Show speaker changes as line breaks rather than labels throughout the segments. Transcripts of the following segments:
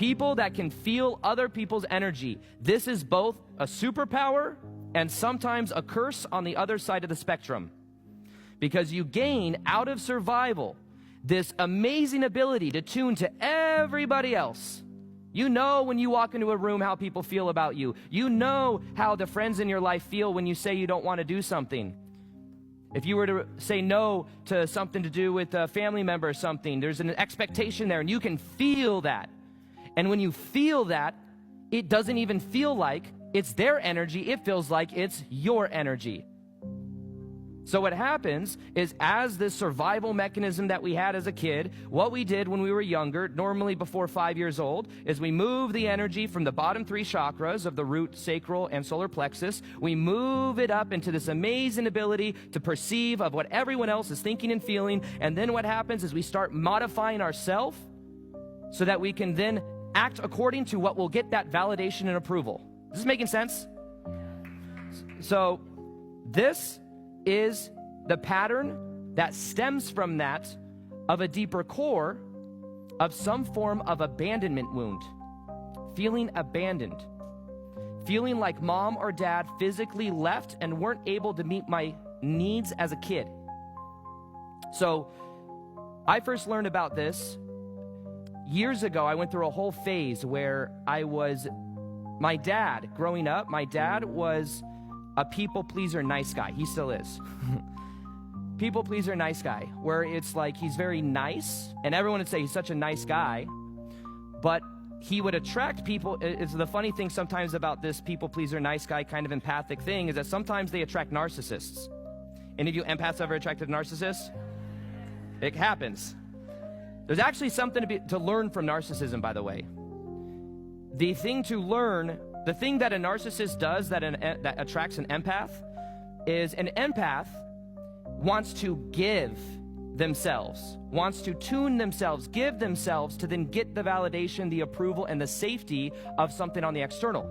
People that can feel other people's energy. This is both a superpower and sometimes a curse on the other side of the spectrum. Because you gain out of survival this amazing ability to tune to everybody else. You know when you walk into a room how people feel about you. You know how the friends in your life feel when you say you don't want to do something. If you were to say no to something to do with a family member or something, there's an expectation there, and you can feel that. And when you feel that, it doesn't even feel like it's their energy. It feels like it's your energy. So what happens is, as this survival mechanism that we had as a kid, what we did when we were younger, normally before 5 years old, is we move the energy from the bottom 3 chakras of the root, sacral, and solar plexus. We move it up into this amazing ability to perceive of what everyone else is thinking and feeling. And then what happens is we start modifying ourselves so that we can then act according to what will get that validation and approval. Is this making sense? So this is the pattern that stems from that of a deeper core of some form of abandonment wound. Feeling abandoned. Feeling like mom or dad physically left and weren't able to meet my needs as a kid. So I first learned about this years ago. I went through a whole phase where my dad, growing up, my dad was a people pleaser, nice guy. He still is. People pleaser, nice guy, where it's like he's very nice, and everyone would say he's such a nice guy, but he would attract people. It's the funny thing sometimes about this people pleaser, nice guy kind of empathic thing is that sometimes they attract narcissists. Any of you empaths ever attracted narcissists? It happens. There's actually something to learn from narcissism, by the way. The thing that a narcissist does that attracts an empath is an empath wants to give themselves, wants to tune themselves, give themselves to then get the validation, the approval, and the safety of something on the external.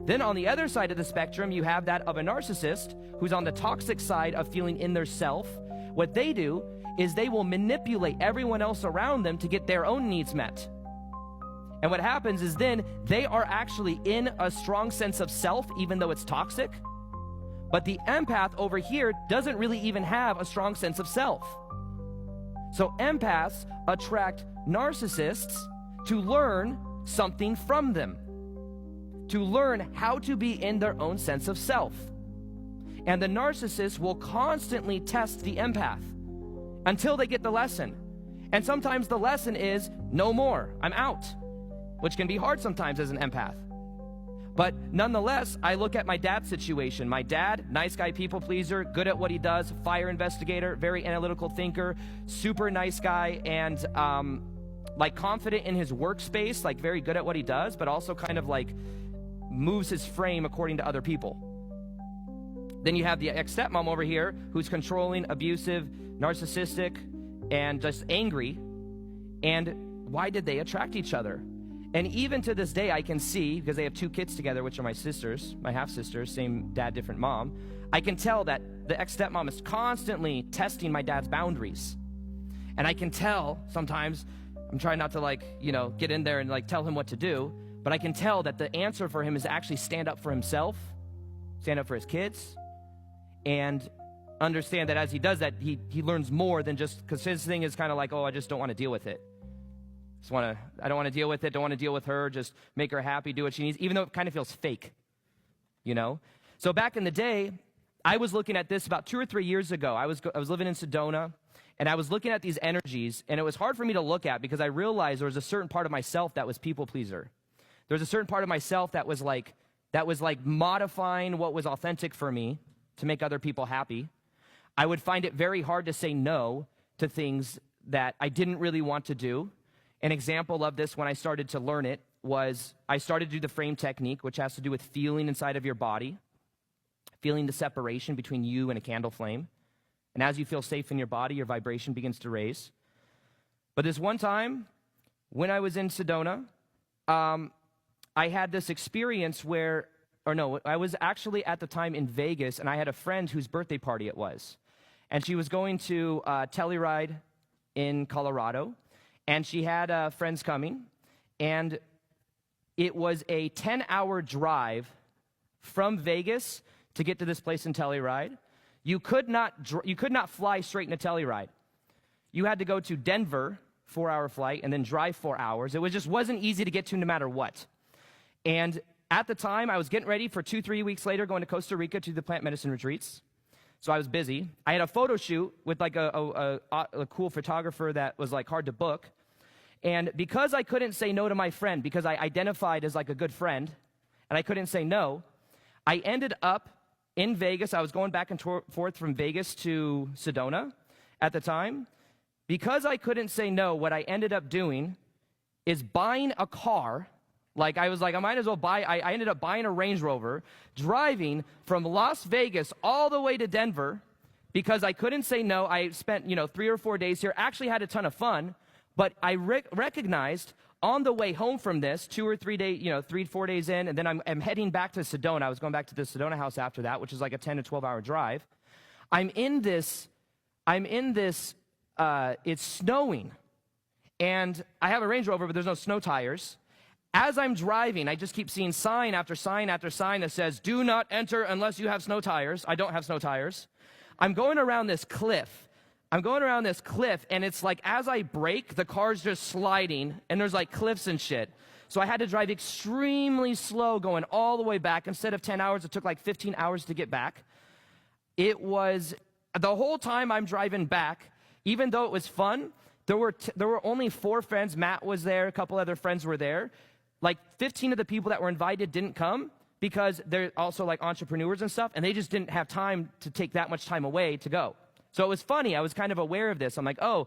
Then on the other side of the spectrum, you have that of a narcissist who's on the toxic side of feeling in their self. What they do is they will manipulate everyone else around them to get their own needs met. And what happens is then they are actually in a strong sense of self, even though it's toxic. But the empath over here doesn't really even have a strong sense of self. So empaths attract narcissists to learn something from them, to learn how to be in their own sense of self. And the narcissist will constantly test the empath until they get the lesson. And sometimes the lesson is, no more, I'm out. Which can be hard sometimes as an empath. But nonetheless, I look at my dad's situation. My dad, nice guy, people pleaser, good at what he does, fire investigator, very analytical thinker, super nice guy, and confident in his workspace, like very good at what he does, but also kind of like moves his frame according to other people. Then you have the ex-stepmom over here who's controlling, abusive, narcissistic, and just angry. And why did they attract each other? And even to this day, I can see, because they have 2 kids together, which are my sisters, my half-sisters, same dad, different mom, I can tell that the ex-stepmom is constantly testing my dad's boundaries. And I can tell sometimes, I'm trying not to get in there and tell him what to do, but I can tell that the answer for him is actually stand up for himself, stand up for his kids, and understand that as he does that, he learns more than just, because his thing is kind of like, oh, I just don't want to deal with it. I don't want to deal with it, don't want to deal with her, just make her happy, do what she needs, even though it kind of feels fake, So back in the day, I was looking at this about 2 or 3 years ago. I was living in Sedona, and I was looking at these energies, and it was hard for me to look at because I realized there was a certain part of myself that was people pleaser. There was a certain part of myself that was like modifying what was authentic for me to make other people happy. I would find it very hard to say no to things that I didn't really want to do. An example of this when I started to learn it was I started to do the frame technique, which has to do with feeling inside of your body, feeling the separation between you and a candle flame. And as you feel safe in your body, your vibration begins to raise. But this one time, when I was in Sedona, I had this experience I was actually at the time in Vegas, and I had a friend whose birthday party it was. And she was going to Telluride in Colorado. And she had friends coming, And it was a 10-hour drive from Vegas to get to this place in Telluride. You could not fly straight into Telluride. You had to go to Denver, 4-hour flight, and then drive 4 hours. It just wasn't easy to get to no matter what. And at the time, I was getting ready for 2-3 weeks later going to Costa Rica to the plant medicine retreats. So I was busy. I had a photo shoot with like a cool photographer that was like hard to book. And because I couldn't say no to my friend, because I identified as like a good friend, and I couldn't say no, I ended up in Vegas. I was going back and forth from Vegas to Sedona at the time. Because I couldn't say no, what I ended up doing is buying a car. Like, I was like, I might as well buy, I ended up buying a Range Rover, driving from Las Vegas all the way to Denver because I couldn't say no. I spent, 3 or 4 days here, actually had a ton of fun, but I recognized on the way home from this, 2 or 3 days, 3-4 days in, and then I'm heading back to Sedona. I was going back to the Sedona house after that, which is like a 10 to 12-hour drive. I'm in this, it's snowing, and I have a Range Rover, but there's no snow tires. As I'm driving, I just keep seeing sign after sign after sign that says, do not enter unless you have snow tires. I don't have snow tires. I'm going around this cliff. And it's like as I brake, the car's just sliding, and there's like cliffs and shit. So I had to drive extremely slow going all the way back. Instead of 10 hours, it took like 15 hours to get back. It was, the whole time I'm driving back, even though it was fun, there were only 4 friends. Matt was there, a couple other friends were there. Like 15 of the people that were invited didn't come because they're also like entrepreneurs and stuff, and they just didn't have time to take that much time away to go. So it was funny. I was kind of aware of this. I'm like, oh,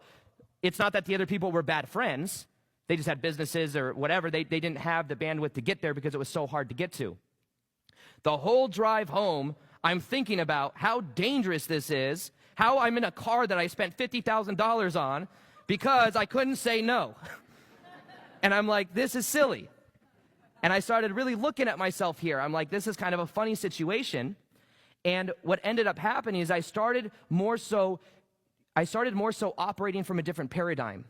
it's not that the other people were bad friends. They just had businesses or whatever. They didn't have the bandwidth to get there because it was so hard to get to. The whole drive home, I'm thinking about how dangerous this is, how I'm in a car that I spent $50,000 on because I couldn't say no. And I'm like, this is silly. And I started really looking at myself here. I'm like, this is kind of a funny situation. And what ended up happening is I started more so operating from a different paradigm.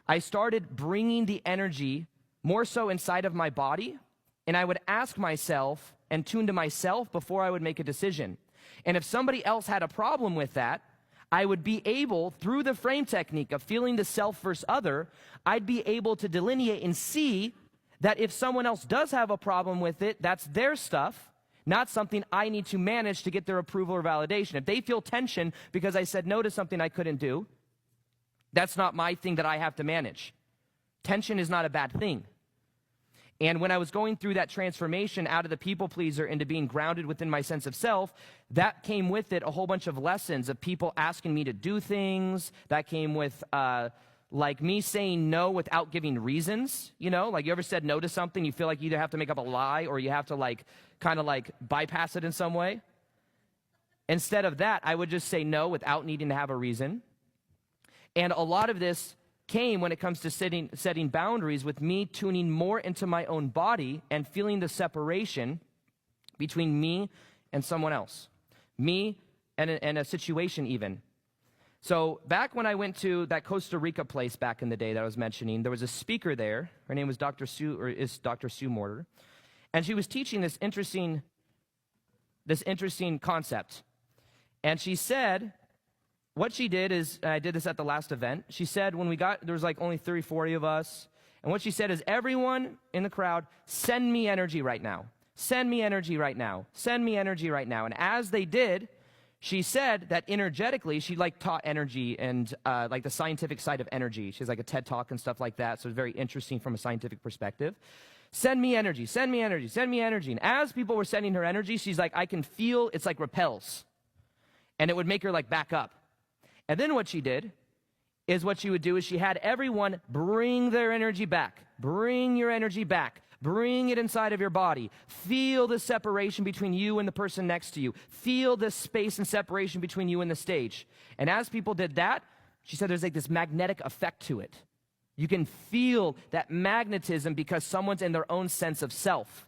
I started bringing the energy more so inside of my body, and I would ask myself and tune to myself before I would make a decision. And if somebody else had a problem with that, I would be able, through the frame technique of feeling the self versus other, I'd be able to delineate and see that if someone else does have a problem with it, that's their stuff, not something I need to manage to get their approval or validation. If they feel tension because I said no to something I couldn't do, that's not my thing that I have to manage. Tension is not a bad thing. And when I was going through that transformation out of the people pleaser into being grounded within my sense of self, that came with it a whole bunch of lessons of people asking me to do things. That came with like me saying no without giving reasons. Like you ever said no to something, you feel like you either have to make up a lie or you have to like kind of like bypass it in some way. Instead of that, I would just say no without needing to have a reason. And a lot of this came when it comes to setting boundaries with me tuning more into my own body and feeling the separation between me and someone else, me and a situation even. So back when I went to that Costa Rica place back in the day that I was mentioning, there was a speaker there. Her name was Dr. Sue Mortar, and she was teaching this interesting concept. And she said, what she did is, I did this at the last event, she said when there was like only 30, 40 of us, and what she said is, everyone in the crowd, send me energy right now. Send me energy right now. Send me energy right now. And as they did, she said that energetically, she like taught energy and like the scientific side of energy. She has like a TED Talk and stuff like that, so it's very interesting from a scientific perspective. Send me energy, send me energy, send me energy. And as people were sending her energy, she's like, I can feel it's like repels. And it would make her like back up. And then what she did is what she would do is she had everyone bring their energy back. Bring your energy back. Bring it inside of your body. Feel the separation between you and the person next to you. Feel the space and separation between you and the stage. And as people did that, she said there's like this magnetic effect to it. You can feel that magnetism because someone's in their own sense of self.